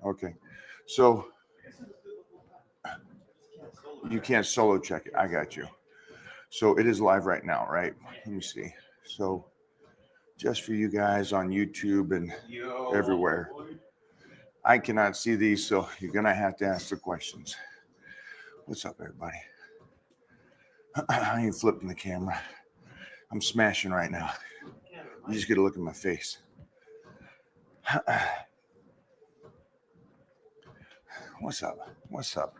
Okay. So you can't solo check it. I got you. So it is live right now, right? Let me see. So just for you guys on YouTube and everywhere, I cannot see these, so you're going to have to ask the questions. What's up, everybody? I ain't flipping the camera. I'm smashing right now. You just get a look at my face. What's up? What's up,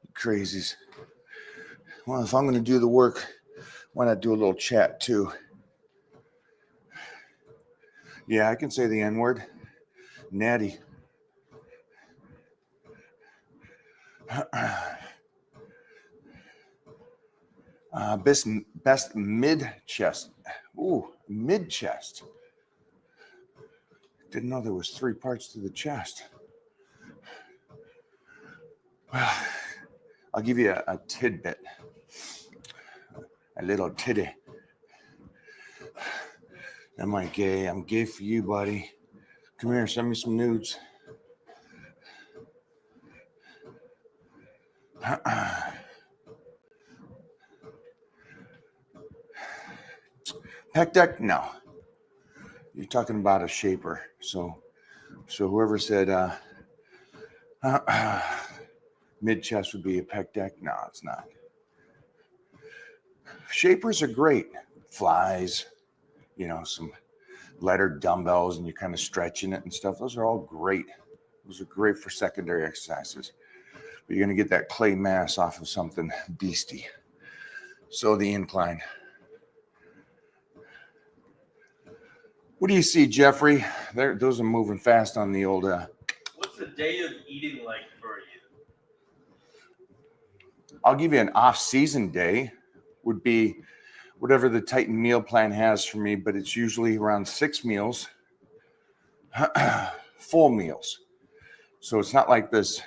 you crazies? Well, if I'm going to do the work, why not do a little chat too? Yeah, I can say the N-word. Natty. Best mid chest. Ooh, mid chest. Didn't know there was 3 parts to the chest. Well, I'll give you a tidbit, a little tiddy. Am I gay? I'm gay for you, buddy. Come here, send me some nudes. Pec deck? No. You're talking about a shaper. So whoever said mid chest would be a pec deck? No, it's not. Shapers are great. Flies, some lighter dumbbells, and you're kind of stretching it and stuff. Those are all great. Those are great for secondary exercises. But you're going to get that clay mass off of something beastie. So the incline. What do you see, Jeffrey? Those are moving fast on the old. What's the day of eating like for you? I'll give you an off-season day. Would be whatever the Titan meal plan has for me, but it's usually around 6 meals, full meals. So it's not like this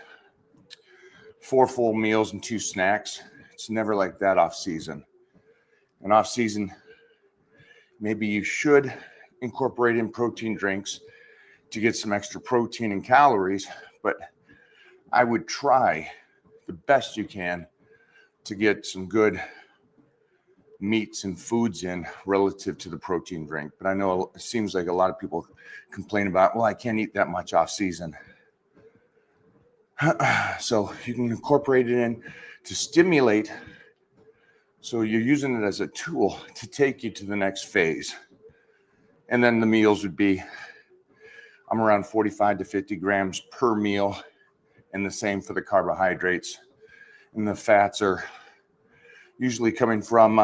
4 full meals and 2 snacks. It's never like that off-season. And off-season, maybe you should incorporate in protein drinks to get some extra protein and calories, but I would try the best you can to get some good meats and foods in relative to the protein drink. But I know it seems like a lot of people complain about, well, I can't eat that much off season. So you can incorporate it in to stimulate. So you're using it as a tool to take you to the next phase. And then the meals would be, I'm around 45 to 50 grams per meal, and the same for the carbohydrates. And the fats are usually coming from,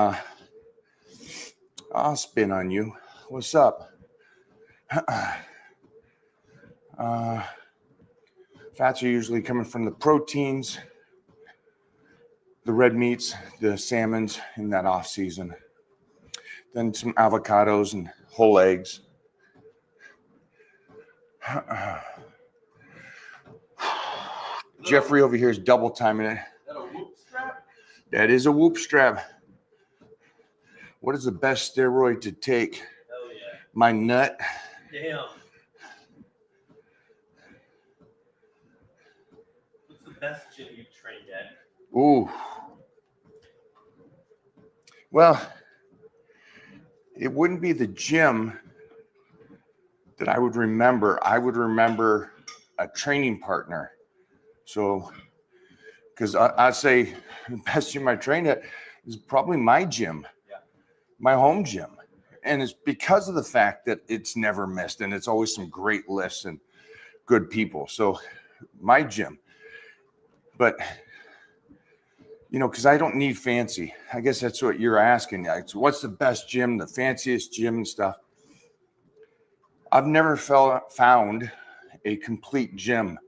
I'll spin on you. What's up? Fats are usually coming from the proteins, the red meats, the salmons in that off season. Then some avocados and whole eggs. Jeffrey over here is double timing it. Is that a whoop strap? That is a whoop strap. What is the best steroid to take? Hell yeah. My nut. Damn. What's the best gym you've trained at? Ooh. Well, it wouldn't be the gym that I would remember. I would remember a training partner. So, because I'd say the best gym I trained at is probably my gym, my home gym. And it's because of the fact that it's never missed and it's always some great lifts and good people. So my gym, but because I don't need fancy. I guess that's what you're asking. Like, what's the best gym, the fanciest gym and stuff? I've never found a complete gym,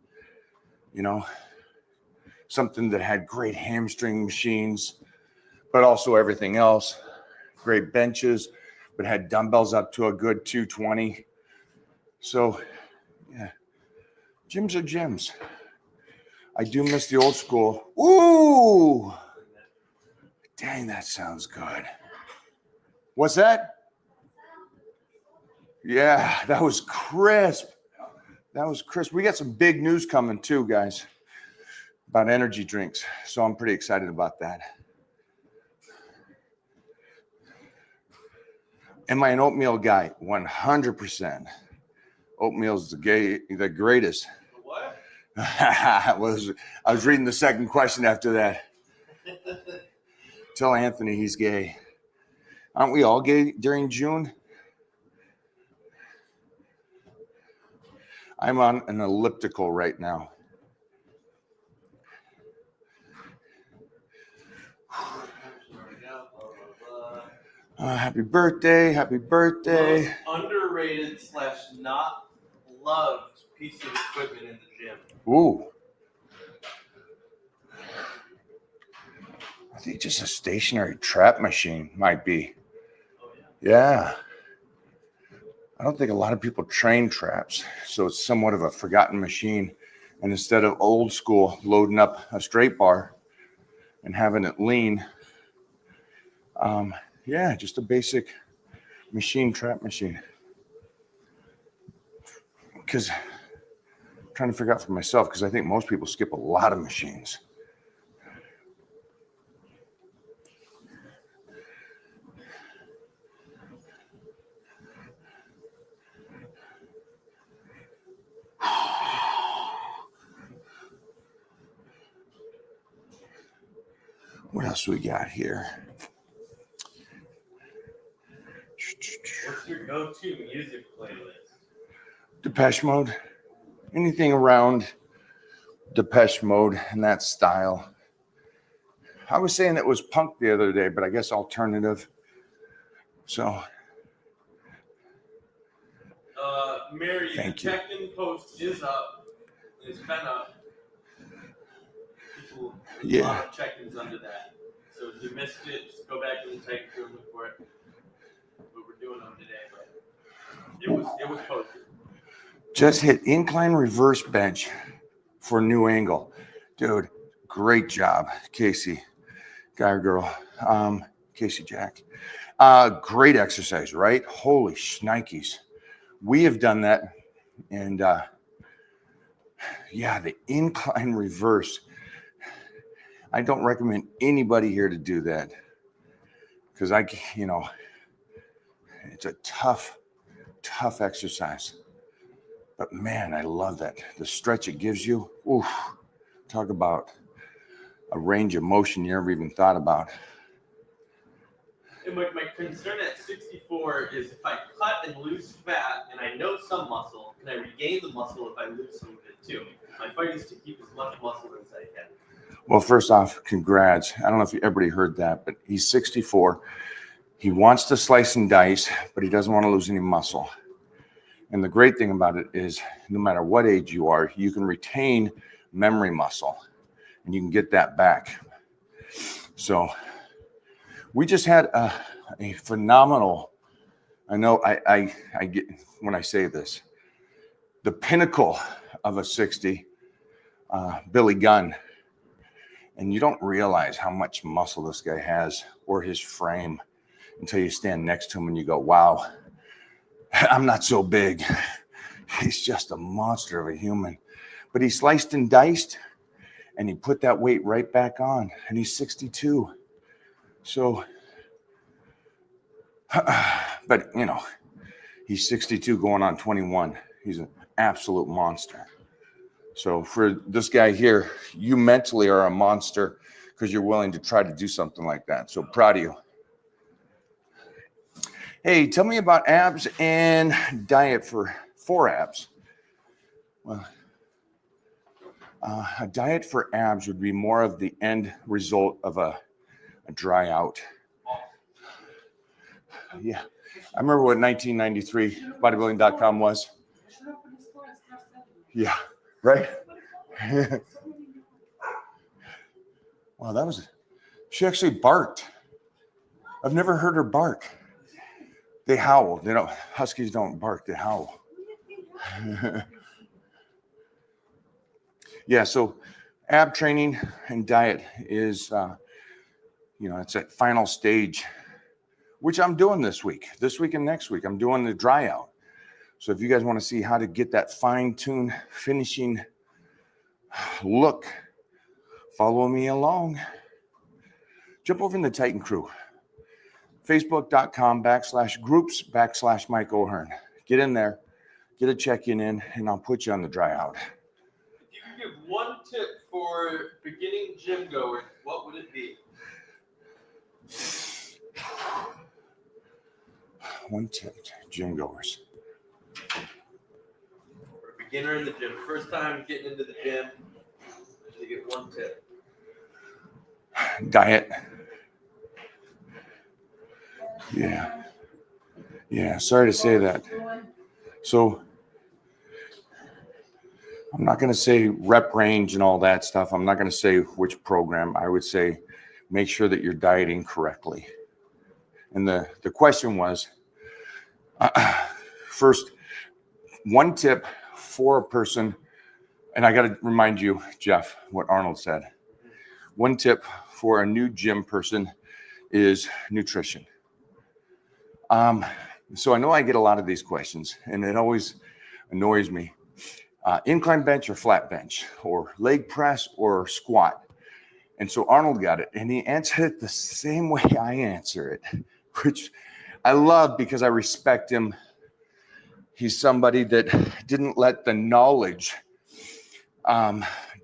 something that had great hamstring machines, but also everything else. Great benches, but had dumbbells up to a good 220. So, yeah, gyms are gyms. I do miss the old school. Ooh, dang, that sounds good. What's that? Yeah, that was crisp. That was Chris. We got some big news coming too, guys, about energy drinks. So I'm pretty excited about that. Am I an oatmeal guy? 100%. Oatmeal's the greatest. What? I was reading the second question after that. Tell Anthony he's gay. Aren't we all gay during June? I'm on an elliptical right now. Happy birthday, happy birthday. Most underrated / not loved piece of equipment in the gym. Ooh. I think just a stationary trap machine might be. Oh, yeah. Yeah. I don't think a lot of people train traps, so it's somewhat of a forgotten machine. And instead of old school loading up a straight bar and having it lean, yeah, just a basic machine, trap machine. Because I'm trying to figure out for myself, because I think most people skip a lot of machines. What else we got here? What's your go-to music playlist? Depeche Mode. Anything around Depeche Mode and that style. I was saying it was punk the other day, but I guess alternative. So. Mary, Thank the you. check-in post is up. It's been up. People, there's a lot of check-ins under that. So if you missed it, just go back in the check room and look for it. What we're doing on today, but it was posted. Just hit incline reverse bench for new angle. Dude, great job, Casey. Guy or girl. Casey Jack. Great exercise, right? Holy shnikes. We have done that. And yeah, the incline reverse. I don't recommend anybody here to do that. Because it's a tough exercise. But man, I love that. The stretch it gives you. Oof. Talk about a range of motion you never even thought about. And my concern at 64 is if I cut and lose fat and I know some muscle, can I regain the muscle if I lose some of it too? My fight is to keep as much muscle as I can. Well, first off, congrats. I don't know if everybody heard that, but he's 64. He wants to slice and dice, but he doesn't want to lose any muscle. And the great thing about it is no matter what age you are, you can retain memory muscle and you can get that back. So we just had a phenomenal, I know I get when I say this, the pinnacle of a 60, Billy Gunn. And you don't realize how much muscle this guy has or his frame until you stand next to him and you go, wow, I'm not so big. He's just a monster of a human. But he sliced and diced and he put that weight right back on. And he's 62. So, but he's 62 going on 21. He's an absolute monster. So for this guy here, you mentally are a monster because you're willing to try to do something like that. So proud of you. Hey, tell me about abs and diet for abs. Well, a diet for abs would be more of the end result of a dry out. Yeah. I remember what 1993 bodybuilding.com was. Yeah. Right? Wow, she actually barked. I've never heard her bark. They howl. Huskies don't bark, they howl. Yeah, so ab training and diet is, it's that final stage, which I'm doing this week and next week. I'm doing the dry out. So if you guys want to see how to get that fine-tuned finishing look, follow me along. Jump over in the Titan Crew. Facebook.com/groups/Mike O'Hearn. Get in there, get a check-in in, and I'll put you on the dry out. If you could give one tip for beginning gym goers, what would it be? One tip, gym goers. For a beginner in the gym, first time getting into the gym, you get one tip. Diet. Yeah, sorry to say that. So I'm not going to say rep range and all that stuff. I'm not going to say which program. I would say make sure that you're dieting correctly. And the question was, first, one tip for a person, and I got to remind you, Jeff, what Arnold said. One tip for a new gym person is nutrition. So I know I get a lot of these questions, and it always annoys me. Incline bench or flat bench, or leg press or squat. And so Arnold got it, and he answered it the same way I answer it, which I love because I respect him. He's somebody that didn't let the knowledge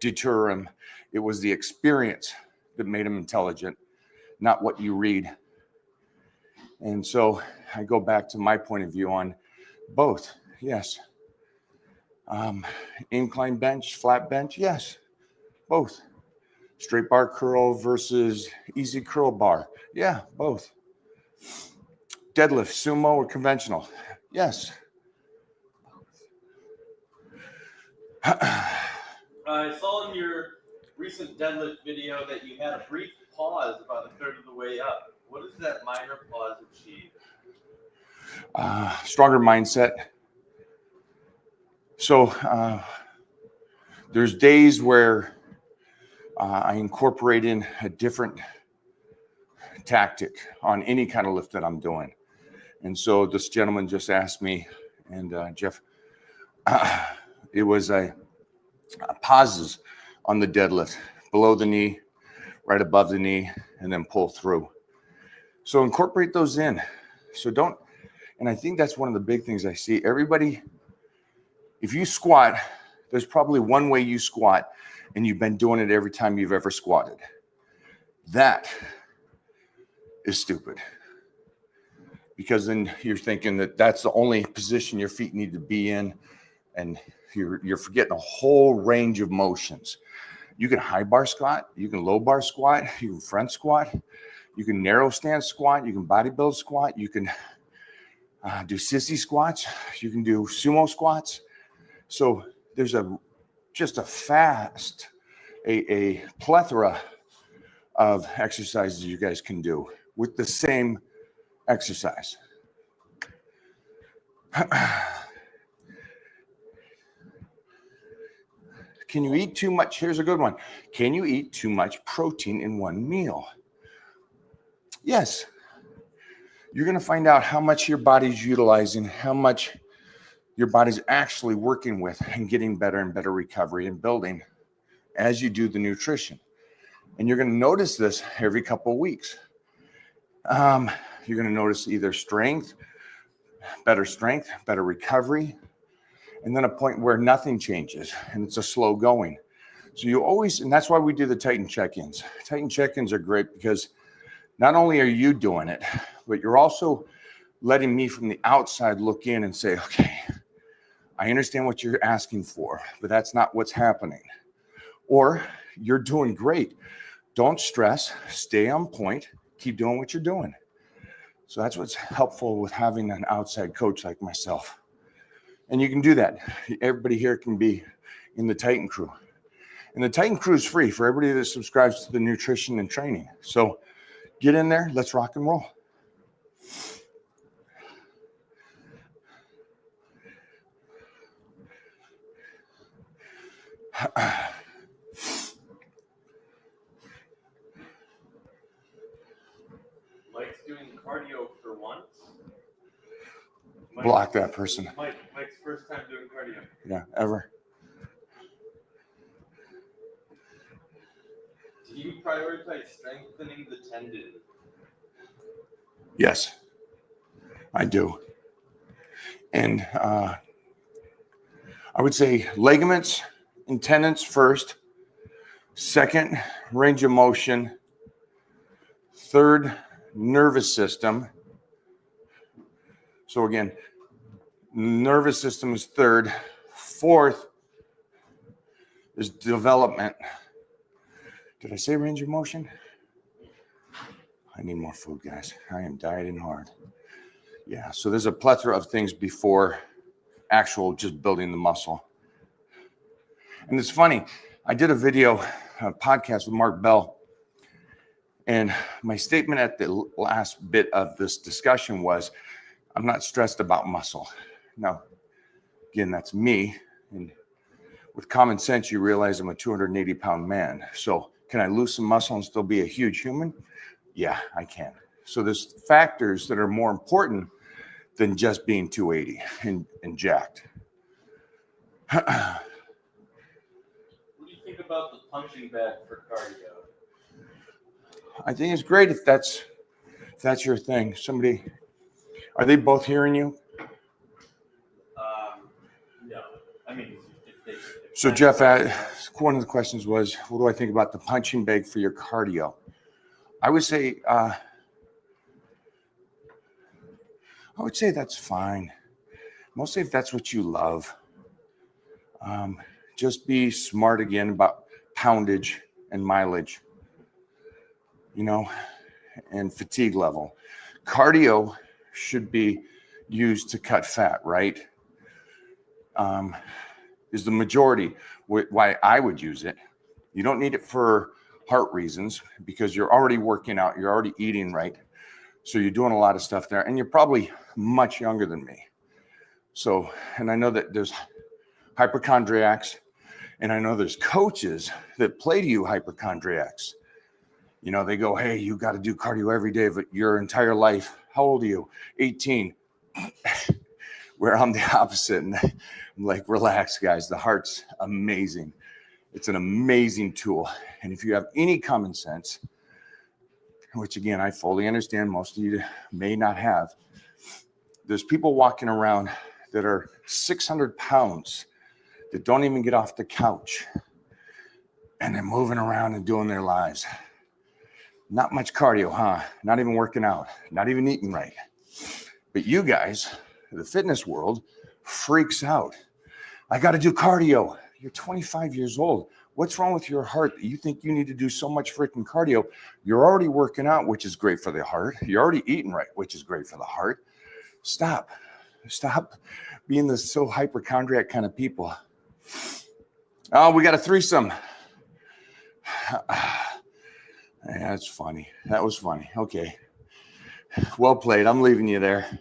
deter him. It was the experience that made him intelligent, not what you read. And so I go back to my point of view on both. Yes. Incline bench, flat bench. Yes. Both. Straight bar curl versus easy curl bar. Yeah, both. Deadlift, sumo or conventional. Yes. I saw in your recent deadlift video that you had a brief pause about a third of the way up. What does that minor pause achieve? Stronger mindset. So there's days where I incorporate in a different tactic on any kind of lift that I'm doing. And so this gentleman just asked me, and Jeff, it was a pauses on the deadlift, below the knee, right above the knee, and then pull through. So incorporate those in. So don't, and I think that's one of the big things I see. Everybody, if you squat, there's probably one way you squat, and you've been doing it every time you've ever squatted. That is stupid. Because then you're thinking that that's the only position your feet need to be in, and you're forgetting a whole range of motions. You can high bar squat, you can low bar squat, you can front squat, you can narrow stance squat, you can body build squat, you can do sissy squats, you can do sumo squats. So there's just a plethora of exercises you guys can do with the same exercise. Can you eat too much? Here's a good one. Can you eat too much protein in one meal? Yes. You're going to find out how much your body's utilizing, how much your body's actually working with and getting better and better recovery and building as you do the nutrition. And you're going to notice this every couple of weeks. You're going to notice either better recovery, and then a point where nothing changes and it's a slow going. So you always, and that's why we do the Titan check-ins. Titan check-ins are great because not only are you doing it, but you're also letting me from the outside look in and say, okay, I understand what you're asking for, but that's not what's happening. Or you're doing great. Don't stress, stay on point, keep doing what you're doing. So that's what's helpful with having an outside coach like myself. And you can do that. Everybody here can be in the Titan Crew. And the Titan Crew is free for everybody that subscribes to the nutrition and training. So get in there, let's rock and roll. Mike's doing cardio for once. Block that person. Mike's Yeah, ever. Do you prioritize strengthening the tendon? Yes, I do. And I would say ligaments and tendons first. Second, range of motion. Third, nervous system. So again, nervous system is third. Fourth is development. Did I say range of motion? I need more food, guys. I am dieting hard. Yeah, so there's a plethora of things before actual just building the muscle. And it's funny, I did a podcast with Mark Bell, and my statement at the last bit of this discussion was, I'm not stressed about muscle. Now, again, that's me. And with common sense, you realize I'm a 280-pound man. So can I lose some muscle and still be a huge human? Yeah, I can. So there's factors that are more important than just being 280 and jacked. What do you think about the punching bag for cardio? I think it's great if that's your thing. Somebody, are they both hearing you? No. I mean, So Jeff, one of the questions was, what do I think about the punching bag for your cardio? I would say that's fine. Mostly if that's what you love. Just be smart again about poundage and mileage, and fatigue level. Cardio should be used to cut fat, right? Is the majority why I would use it. You don't need it for heart reasons because you're already working out, you're already eating right. So you're doing a lot of stuff there, and you're probably much younger than me. So, and I know that there's hypochondriacs, and I know there's coaches that play to you hypochondriacs. They go, hey, you got to do cardio every day of your entire life. How old are you? 18. Where I'm the opposite. And I'm like, relax, guys. The heart's amazing. It's an amazing tool. And if you have any common sense, which again, I fully understand most of you may not have, there's people walking around that are 600 pounds that don't even get off the couch. And they're moving around and doing their lives. Not much cardio, huh? Not even working out, not even eating right. But you guys, the fitness world, freaks out. I got to do cardio. You're 25 years old. What's wrong with your heart that you think you need to do so much freaking cardio? You're already working out, which is great for the heart. You're already eating right, which is great for the heart. Stop being the so hypochondriac kind of people. Oh, we got a threesome. Yeah, that's funny. That was funny. Okay. Well played. I'm leaving you there.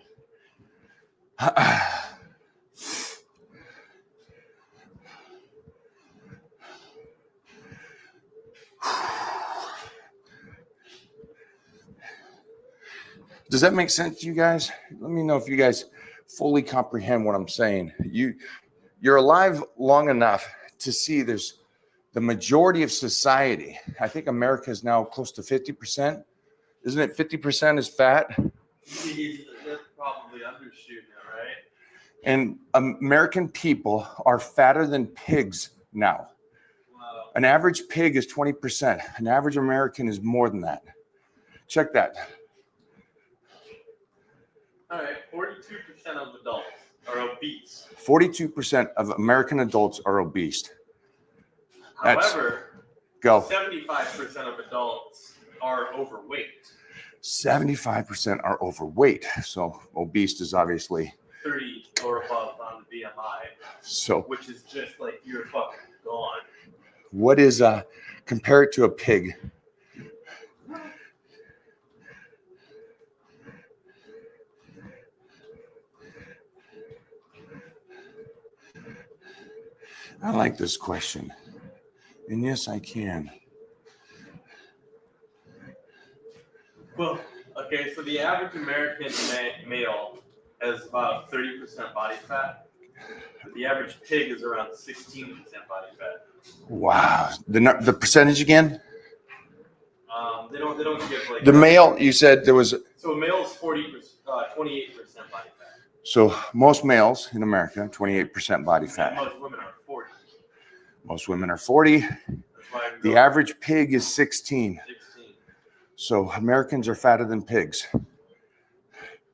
Does that make sense to you guys? Let me know if you guys fully comprehend what I'm saying. You're alive long enough to see there's the majority of society. I think America is now close to 50%. Isn't it 50% is fat? That's probably undershooting it, right? And American people are fatter than pigs now. Wow. An average pig is 20%. An average American is more than that. Check that. All right, 42% of adults are obese. 42% of American adults are obese. However, Go. 75% of adults are overweight. 75% are overweight. So obese is obviously 30 or above on the BMI. So which is just like you're fucking gone. What is compare it to a pig? I like this question. And yes, I can. Well, okay, so the average American male has about 30% body fat. The average pig is around 16% body fat. Wow. The percentage again? They don't give like The male, you said there was. So a male is 28% body fat. So most males in America, 28% body fat. And most women are 40. Most women are 40. That's why The average pig is 16. 16. So Americans are fatter than pigs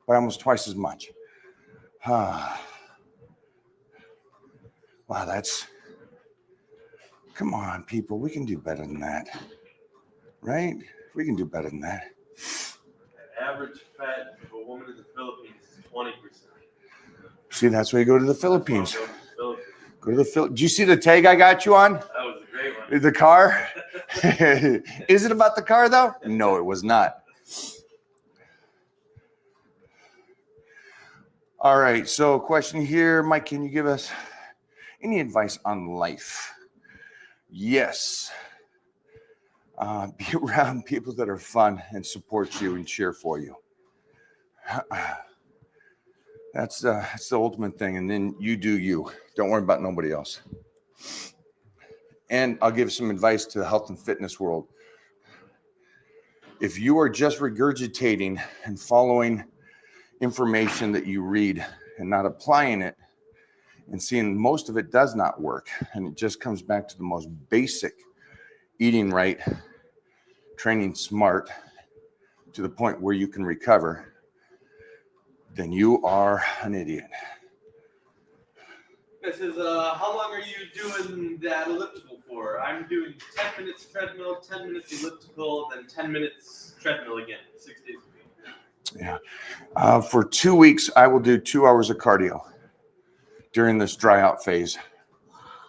by almost twice as much. Wow, that's, come on, people, we can do better than that, right? We can do better than that. The average fat of a woman in the Philippines is 20%. See, that's why you go to the Philippines. Go to the Philippines. Go to the Philippines. Do you see the tag I got you on? That was a great one. The car? Is it about the car, though? No, it was not. All right, so question here. Mike, can you give us any advice on life? Yes. Be around people that are fun and support you and cheer for you. That's the ultimate thing. And then you do you. Don't worry about nobody else. And I'll give some advice to the health and fitness world. If you are just regurgitating and following information that you read and not applying it and seeing most of it does not work, and it just comes back to the most basic eating right, training smart to the point where you can recover, then you are an idiot. This is how long are you doing that elliptical for? I'm doing 10 minutes treadmill, 10 minutes elliptical, then 10 minutes treadmill again, 6 days a week. Yeah. For 2 weeks, I will do 2 hours of cardio during this dry out phase.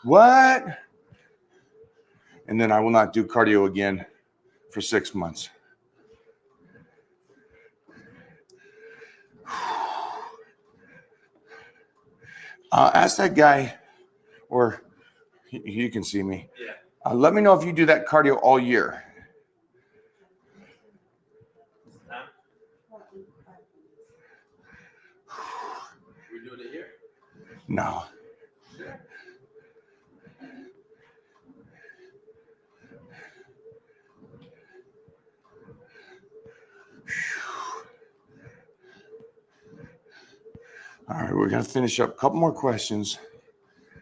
What? And then I will not do cardio again for 6 months. Ask that guy, or you can see me. Yeah. Let me know if you do that cardio all year. We're doing it here? No. Sure. All right, we're going to finish up a couple more questions.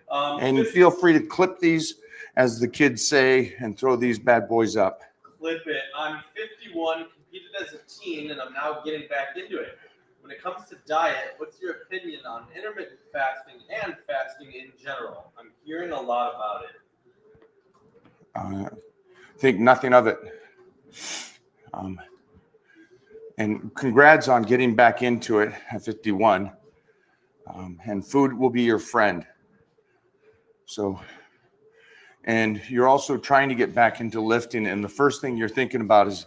And 50, feel free to clip these, as the kids say, and throw these bad boys up. clip it. I'm 51, competed as a teen, and I'm now getting back into it. When it comes to diet, what's your opinion on intermittent fasting and fasting in general? I'm hearing a lot about it. Think nothing of it. And congrats on getting back into it at 51. And food will be your friend. So, and you're also trying to get back into lifting. And the first thing you're thinking about is,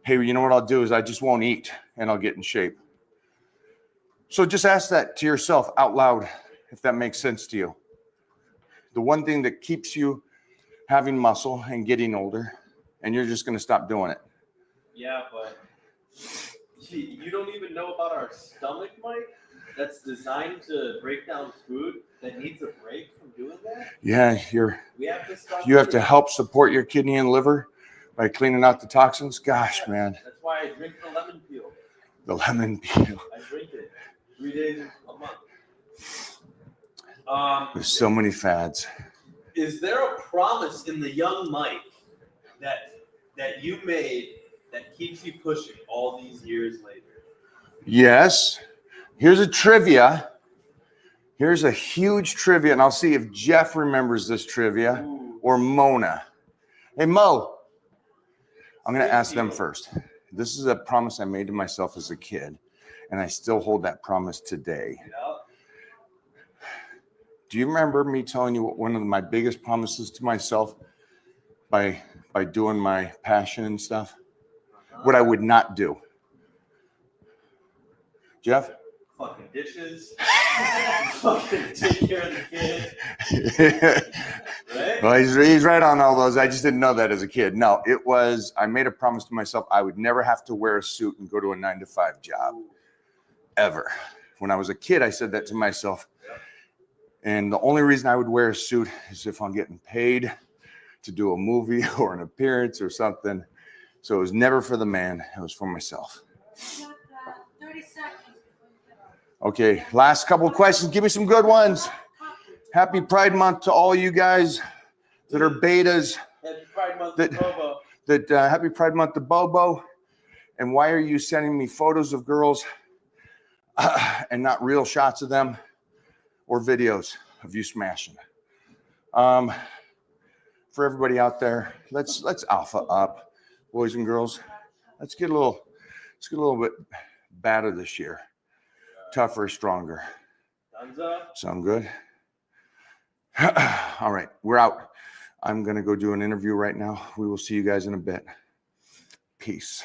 hey, you know what I'll do is I just won't eat and I'll get in shape. So just ask that to yourself out loud, if that makes sense to you. The one thing that keeps you having muscle and getting older, and you're just going to stop doing it. Yeah, but you don't even know about our stomach, Mike? That's designed to break down food that needs a break from doing that? Yeah, We have to stop. you have to help support your kidney and liver by cleaning out the toxins. Gosh, Yes, man. That's why I drink the lemon peel. The lemon peel. I drink it 3 days a month. There's so many fads. Is there a promise in the young Mike that you made that keeps you pushing all these years later? Yes. Here's a trivia. Here's a huge trivia, and I'll see if Jeff remembers this trivia. Ooh. Or Mona. Hey, Mo. I'm going to ask them first. This is a promise I made to myself as a kid, and I still hold that promise today. Yeah. Do you remember me telling you what one of my biggest promises to myself by doing my passion and stuff? What I would not do? Jeff? Fucking dishes. Fucking take care of the kid. Right? Well, he's right on all those. I just didn't know that as a kid. No, it was, I made a promise to myself I would never have to wear a suit and go to a 9-to-5 job. Ever. When I was a kid, I said that to myself. And the only reason I would wear a suit is if I'm getting paid to do a movie or an appearance or something. So it was never for the man, it was for myself. 30 seconds. Okay, last couple of questions. Give me some good ones. Happy Pride Month to all you guys that are betas. Happy Pride Month, That- Bobo. Happy Pride Month to Bobo. And why are you sending me photos of girls and not real shots of them or videos of you smashing? For everybody out there, let's alpha up, boys and girls. Let's get a little bit better this year. Tougher, stronger. Dunza. Sound good? All right, we're out. I'm gonna go do an interview right now. We will see you guys in a bit. Peace.